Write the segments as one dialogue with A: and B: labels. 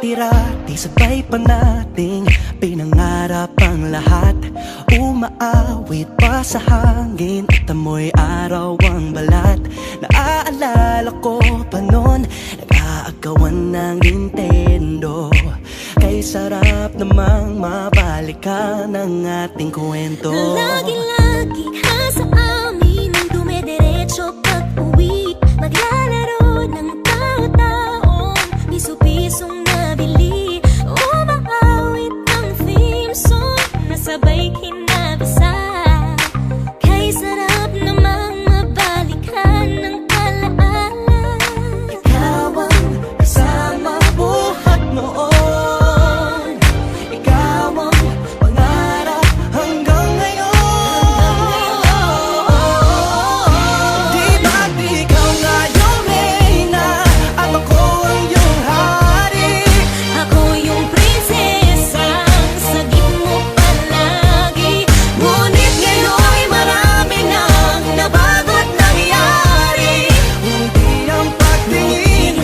A: Dati-rati sabay pa nating pinangarap ang lahat. Umaawit pa sa hangin at amoy araw ang balat. Naaalala ko pa noon, nag-aagawan ng Nintendo. Kay sarap namang mabalikan ang ating kwento.
B: Lagi-lagi ka sa amin ang dumidiretso pag-uwi. Maglalaro ng tao-taong piso-pisong nabili. Umaawit ang theme song na sabay kinabasa. Kay sarap namang mabalikan ng alaala.
A: Ikaw ang kasama buhat noon. Ikaw ang pangarap hanggang ngayon. Di ba't ikaw nga yung reyna at ako ang iyong hari?
B: Ako yung prinsesang sagip mo palagi. Ngunit ngayon'y marami nang nabago't nangyari.
A: Hindi ang pagtingin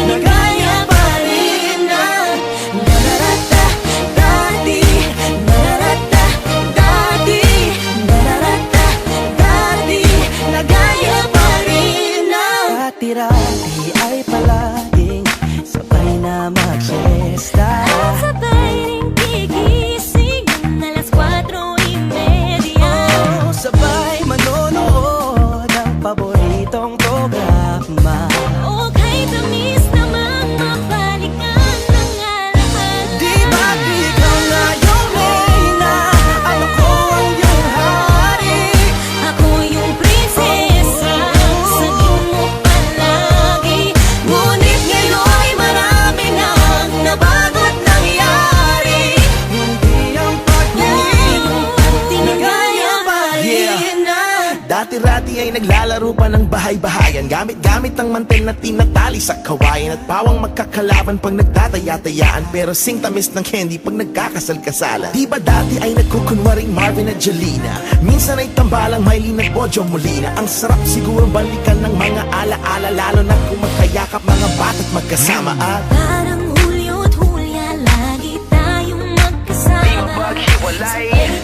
A: na gaya pa rin na nararata dati, nararata dati, nararata dati, na gaya pa rin na dati-rati ay palaging sabay na mag-siesta.
B: At sabay ring gigising ng alas 4:30.
A: Sabay manonood ng paboritong programa.
B: O kay tamis namang mabalikan ng alaala.
A: Di ba't ikaw nga yung reyna at ako ang iyong hari?
B: Ako yung prinsesa, sagip mo palagi. Ngunit ngayon'y marami nang nabago't nangyari.
A: Hindi ang pagtingin
B: na gaya pa rin na.
C: Dati-rati ay naglalaro pa ng bahay-bahayan, gamit-gamit ang mantel na tinatali sa kawayan. At pawang magkakalaban pag nagtataya-tayaan, pero sing tamis ng candy pag nagkakasal-kasalan. Di ba dati ay nagkukunwaring Marvin at Jelena? Minsan ay tambalang Mylene at Bojo Molina. Ang sarap siguro balikan ng mga ala-ala, lalo na kung magkayakap mga bata't magkasama. At
B: Parang Hulyo't Hulya, lagi tayong magkasama.
C: maghiwalay.